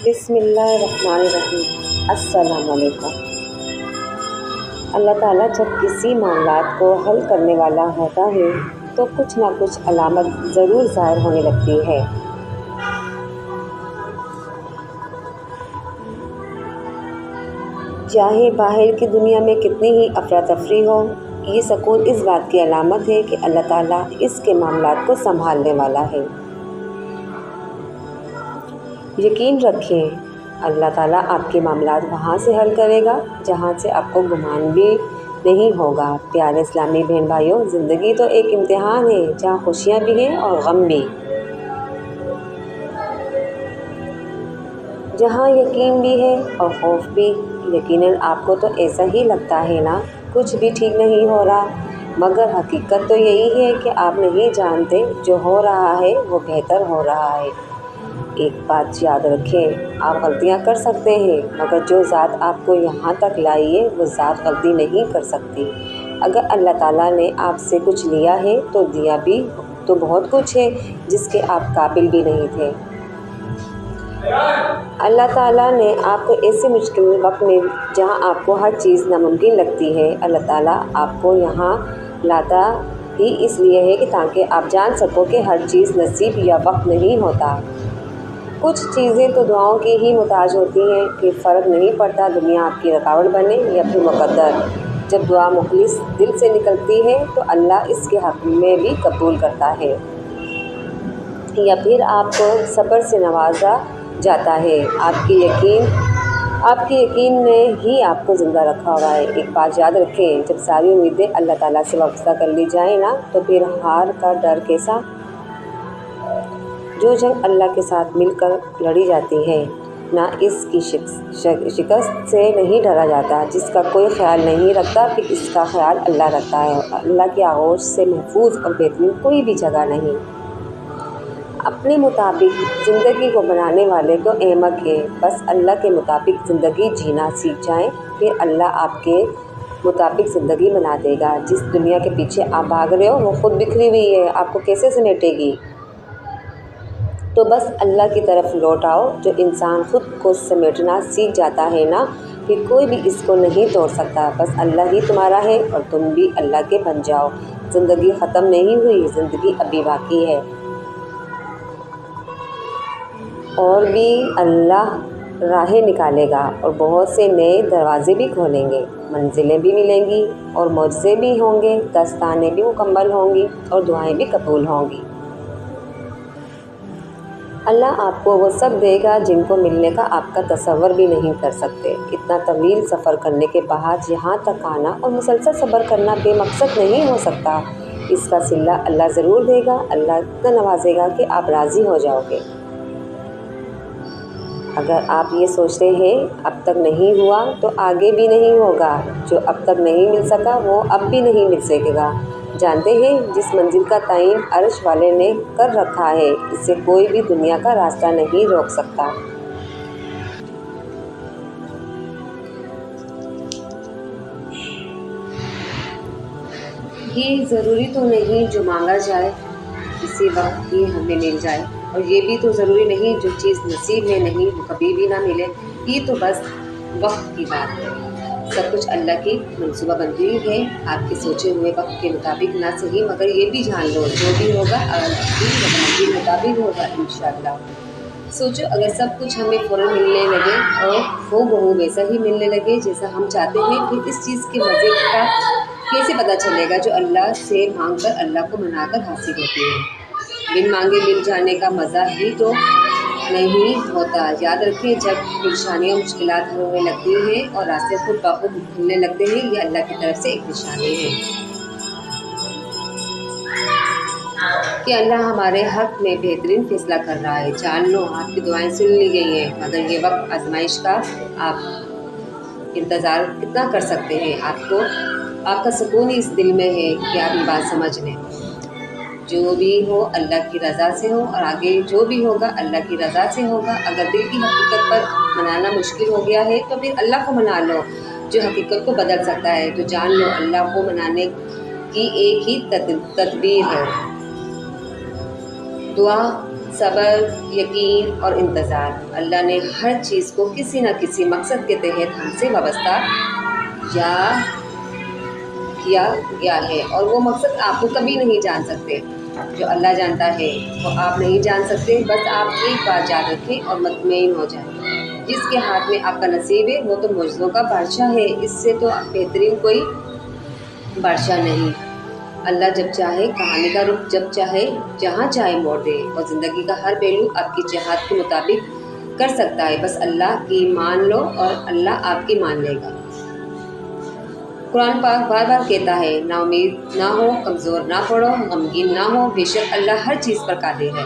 بسم اللہ الرحمن الرحیم۔ السلام علیکم۔ اللہ تعالیٰ جب کسی معاملات کو حل کرنے والا ہوتا ہے تو کچھ نہ کچھ علامت ضرور ظاہر ہونے لگتی ہے۔ چاہے باہر کی دنیا میں کتنی ہی افراتفری ہو، یہ سکون اس بات کی علامت ہے کہ اللہ تعالیٰ اس کے معاملات کو سنبھالنے والا ہے۔ یقین رکھیں، اللہ تعالیٰ آپ کے معاملات وہاں سے حل کرے گا جہاں سے آپ کو گمان بھی نہیں ہوگا۔ پیارے اسلامی بہن بھائیوں، زندگی تو ایک امتحان ہے جہاں خوشیاں بھی ہیں اور غم بھی، جہاں یقین بھی ہے اور خوف بھی۔ یقیناً آپ کو تو ایسا ہی لگتا ہے نا، کچھ بھی ٹھیک نہیں ہو رہا، مگر حقیقت تو یہی ہے کہ آپ نہیں جانتے جو ہو رہا ہے وہ بہتر ہو رہا ہے۔ ایک بات یاد رکھیں، آپ غلطیاں کر سکتے ہیں مگر جو ذات آپ کو یہاں تک لائی ہے وہ ذات غلطی نہیں کر سکتی۔ اگر اللہ تعالیٰ نے آپ سے کچھ لیا ہے تو دیا بھی تو بہت کچھ ہے جس کے آپ قابل بھی نہیں تھے۔ اللہ تعالیٰ نے آپ کو ایسے مشکل وقت میں جہاں آپ کو ہر چیز ناممکن لگتی ہے، اللہ تعالیٰ آپ کو یہاں لاتا ہی اس لیے ہے کہ تاکہ آپ جان سکو کہ ہر چیز نصیب یا وقت نہیں ہوتا۔ کچھ چیزیں تو دعاؤں کی ہی محتاج ہوتی ہیں، پھر فرق نہیں پڑتا دنیا آپ کی رکاوٹ بنے یا پھر مقدر۔ جب دعا مخلص دل سے نکلتی ہے تو اللہ اس کے حق میں بھی قبول کرتا ہے یا پھر آپ کو صبر سے نوازا جاتا ہے۔ آپ کے یقین نے ہی آپ کو زندہ رکھا ہوا ہے۔ ایک بات یاد رکھیں، جب ساری امیدیں اللہ تعالیٰ سے وابستہ کر لی جائیں نا تو پھر ہار کا ڈر کیسا؟ جو جنگ اللہ کے ساتھ مل کر لڑی جاتی ہے نہ اس کی شکست سے نہیں ڈرا جاتا، جس کا کوئی خیال نہیں رکھتا کہ اس کا خیال اللہ رکھتا ہے۔ اللہ کے آغوش سے محفوظ اور بہترین کوئی بھی جگہ نہیں۔ اپنے مطابق زندگی کو بنانے والے تو احمق ہے، بس اللہ کے مطابق زندگی جینا سیکھ جائیں، پھر اللہ آپ کے مطابق زندگی بنا دے گا۔ جس دنیا کے پیچھے آپ بھاگ رہے ہو وہ خود بکھری ہوئی ہے، آپ کو کیسے سمیٹے گی؟ تو بس اللہ کی طرف لوٹ آؤ۔ جو انسان خود کو سمیٹنا سیکھ جاتا ہے نا، پھر کوئی بھی اس کو نہیں توڑ سکتا۔ بس اللہ ہی تمہارا ہے اور تم بھی اللہ کے بن جاؤ۔ زندگی ختم نہیں ہوئی، زندگی ابھی باقی ہے اور بھی اللہ راہیں نکالے گا اور بہت سے نئے دروازے بھی کھولیں گے، منزلیں بھی ملیں گی اور معجزے بھی ہوں گے، داستانیں بھی مکمل ہوں گی اور دعائیں بھی قبول ہوں گی۔ اللہ آپ کو وہ سب دے گا جن کو ملنے کا آپ کا تصور بھی نہیں کر سکتے۔ اتنا طویل سفر کرنے کے بعد یہاں تک آنا اور مسلسل صبر کرنا بے مقصد نہیں ہو سکتا۔ اس کا صلہ اللہ ضرور دے گا۔ اللہ اتنا نوازے گا کہ آپ راضی ہو جاؤ گے۔ اگر آپ یہ سوچتے ہیں اب تک نہیں ہوا تو آگے بھی نہیں ہوگا۔ جو اب تک نہیں مل سکا وہ اب بھی نہیں مل سکے گا۔ جانتے ہیں جس منزل کا تعین عرش والے نے کر رکھا ہے، اسے کوئی بھی دنیا کا راستہ نہیں روک سکتا۔ یہ ضروری تو نہیں جو مانگا جائے اسی وقت ہی ہمیں مل جائے، اور یہ بھی تو ضروری نہیں جو چیز نصیب میں نہیں وہ کبھی بھی نہ ملے۔ یہ تو بس وقت کی بات ہے۔ سب کچھ اللہ کی منصوبہ بندی ہے، آپ کے سوچے ہوئے وقت کے مطابق نہ صحیح مگر یہ بھی جان لو جو بھی ہوگا اللہ کی رحمت کے مطابق ہوگا انشاءاللہ۔ سوچو اگر سب کچھ ہمیں فوراً ملنے لگے اور ہو بہو ویسا ہی ملنے لگے جیسا ہم چاہتے ہیں، پھر اس چیز کے مزے کا کیسے پتہ چلے گا جو اللہ سے مانگ کر اللہ کو منا کر حاصل ہوتی ہے؟ بن مانگے مل جانے کا مزہ ہی تو نہیں ہوتا۔ یاد رکھیں، جب پریشانیاں مشکلات حل ہونے لگتی ہیں اور راستے خود بخود کھلنے لگتے ہیں، یہ اللہ کی طرف سے ایک نشانی ہے کہ اللہ ہمارے حق میں بہترین فیصلہ کر رہا ہے۔ جان لو آپ کی دعائیں سن لی گئی ہیں، مگر یہ وقت آزمائش کا آپ انتظار کتنا کر سکتے ہیں؟ آپ کا سکون ہی اس دل میں ہے کہ آپ یہ بات سمجھ لیں، جو بھی ہو اللہ کی رضا سے ہو اور آگے جو بھی ہوگا اللہ کی رضا سے ہوگا۔ اگر دل کی حقیقت پر منانا مشکل ہو گیا ہے تو پھر اللہ کو منا لو جو حقیقت کو بدل سکتا ہے۔ تو جان لو اللہ کو منانے کی ایک ہی تدبیر ہے، دعا صبر، یقین اور انتظار۔ اللہ نے ہر چیز کو کسی نہ کسی مقصد کے تحت ہم سے وابستہ کیا گیا ہے، اور وہ مقصد آپ کو کبھی نہیں جان سکتے۔ جو اللہ جانتا ہے وہ آپ نہیں جان سکتے۔ بس آپ ایک بات یاد رکھیں اور مطمئن ہو جائیں، جس کے ہاتھ میں آپ کا نصیب ہے وہ تو معجزوں کا بادشاہ ہے، اس سے تو بہترین کوئی بادشاہ نہیں۔ اللہ جب چاہے کہانی کا رخ جب چاہے جہاں چاہے موڑ دے، اور زندگی کا ہر پہلو آپ کی چاہت کے مطابق کر سکتا ہے۔ بس اللہ کی مان لو اور اللہ آپ کی مان لے گا۔ قرآن پاک بار بار کہتا ہے، نا امید نہ ہو، کمزور نہ پڑو، غمگین نہ ہو، بے شک اللہ ہر چیز پر قادر ہے۔